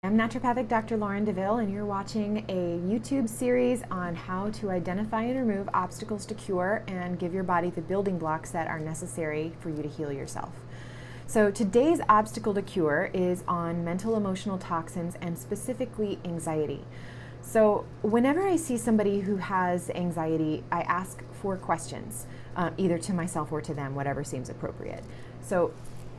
I'm naturopathic Dr. Lauren DeVille, and you're watching a YouTube series on how to identify and remove obstacles to cure and give your body the building blocks that are necessary for you to heal yourself. So today's obstacle to cure is on mental emotional toxins and specifically anxiety. So whenever I see somebody who has anxiety, I ask 4 questions, either to myself or to them, whatever seems appropriate. So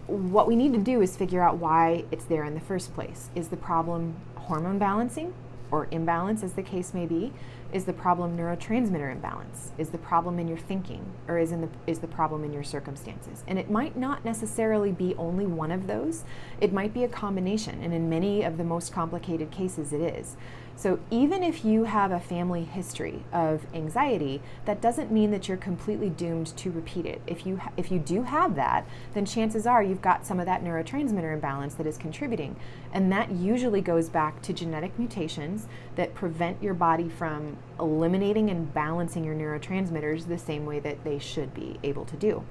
what we need to do is figure out why it's there in the first place. Is the problem hormone balancing or imbalance, as the case may be? Is the problem neurotransmitter imbalance? Is the problem in your thinking, or is the problem in your circumstances? And it might not necessarily be only one of those. It might be a combination, and in many of the most complicated cases it is. So even if you have a family history of anxiety, that doesn't mean that you're completely doomed to repeat it. If you do have that, then chances are you've got some of that neurotransmitter imbalance that is contributing. And that usually goes back to genetic mutations that prevent your body from eliminating and balancing your neurotransmitters the same way that they should be able to do.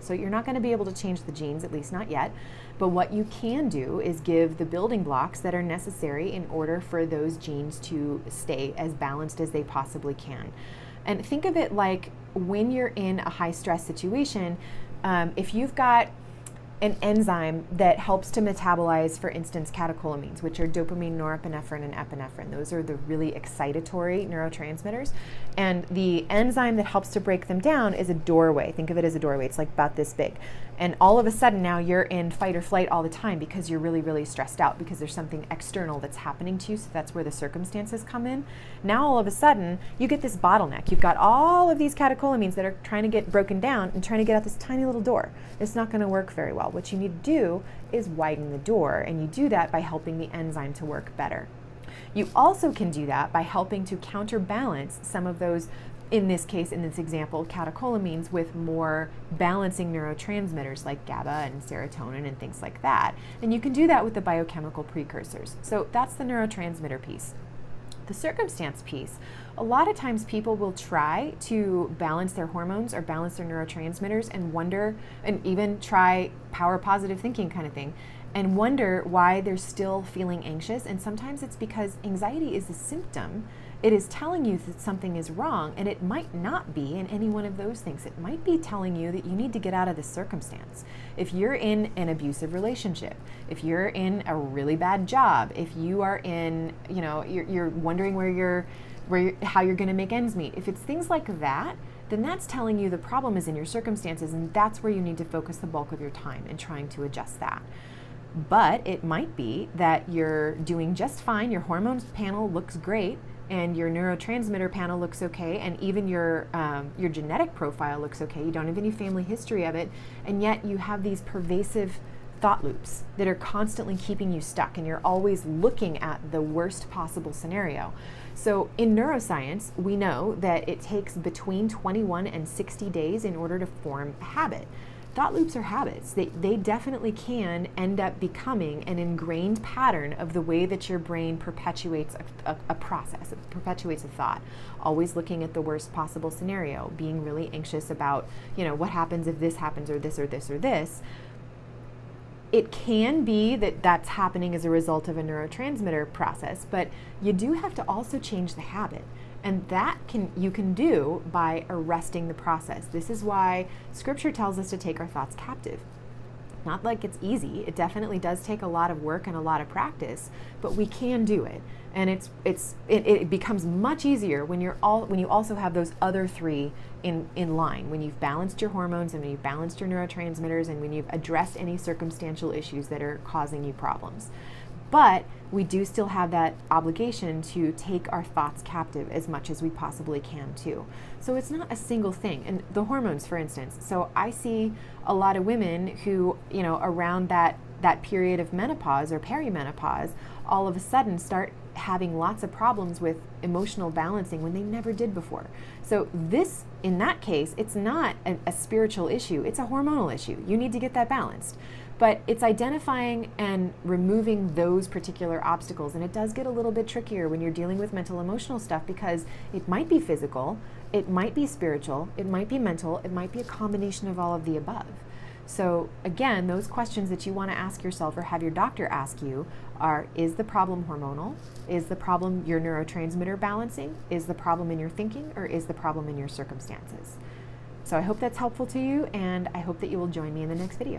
So you're not going to be able to change the genes, at least not yet, but what you can do is give the building blocks that are necessary in order for those genes to stay as balanced as they possibly can. And think of it like when you're in a high stress situation, if you've got an enzyme that helps to metabolize, for instance, catecholamines, which are dopamine, norepinephrine, and epinephrine. Those are the really excitatory neurotransmitters. And the enzyme that helps to break them down is a doorway. Think of it as a doorway. It's like about this big. And all of a sudden now you're in fight or flight all the time because you're really, really stressed out because there's something external that's happening to you. So that's where the circumstances come in. Now all of a sudden you get this bottleneck. You've got all of these catecholamines that are trying to get broken down and trying to get out this tiny little door. It's not going to work very well. What you need to do is widen the door, and you do that by helping the enzyme to work better. You also can do that by helping to counterbalance some of those, in this case, in this example, catecholamines with more balancing neurotransmitters like GABA and serotonin and things like that. And you can do that with the biochemical precursors. So that's the neurotransmitter piece. The circumstance piece, a lot of times people will try to balance their hormones or balance their neurotransmitters and wonder, and even try power positive thinking kind of thing, and wonder why they're still feeling anxious. And sometimes it's because anxiety is a symptom. It is telling you that something is wrong, and it might not be in any one of those things. It might be telling you that you need to get out of this circumstance. If you're in an abusive relationship, if you're in a really bad job, if you are in, you're wondering how you're going to make ends meet. If it's things like that, then that's telling you the problem is in your circumstances, and that's where you need to focus the bulk of your time in trying to adjust that. But it might be that you're doing just fine, your hormones panel looks great, and your neurotransmitter panel looks okay, and even your genetic profile looks okay. You don't have any family history of it, and yet you have these pervasive thought loops that are constantly keeping you stuck, and you're always looking at the worst possible scenario. So in neuroscience, we know that it takes between 21 and 60 days in order to form a habit. Thought loops are habits. They definitely can end up becoming an ingrained pattern of the way that your brain perpetuates a process, it perpetuates a thought, always looking at the worst possible scenario, being really anxious about, what happens if this happens or this or this or this. It can be that that's happening as a result of a neurotransmitter process, but you do have to also change the habit. And that you can do by arresting the process. This is why Scripture tells us to take our thoughts captive. Not like it's easy. It definitely does take a lot of work and a lot of practice, but we can do it. And it becomes much easier when you also have those other 3 in line. When you've balanced your hormones, and when you've balanced your neurotransmitters, and when you've addressed any circumstantial issues that are causing you problems. But we do still have that obligation to take our thoughts captive as much as we possibly can too. So it's not a single thing. And the hormones, for instance. So I see a lot of women who, around that period of menopause or perimenopause, all of a sudden start having lots of problems with emotional balancing when they never did before. So in that case, it's not a spiritual issue, it's a hormonal issue. You need to get that balanced. But it's identifying and removing those particular obstacles. And it does get a little bit trickier when you're dealing with mental emotional stuff, because it might be physical, it might be spiritual, it might be mental, it might be a combination of all of the above. So again, those questions that you want to ask yourself or have your doctor ask you are, is the problem hormonal? Is the problem your neurotransmitter balancing? Is the problem in your thinking, or is the problem in your circumstances? So I hope that's helpful to you, and I hope that you will join me in the next video.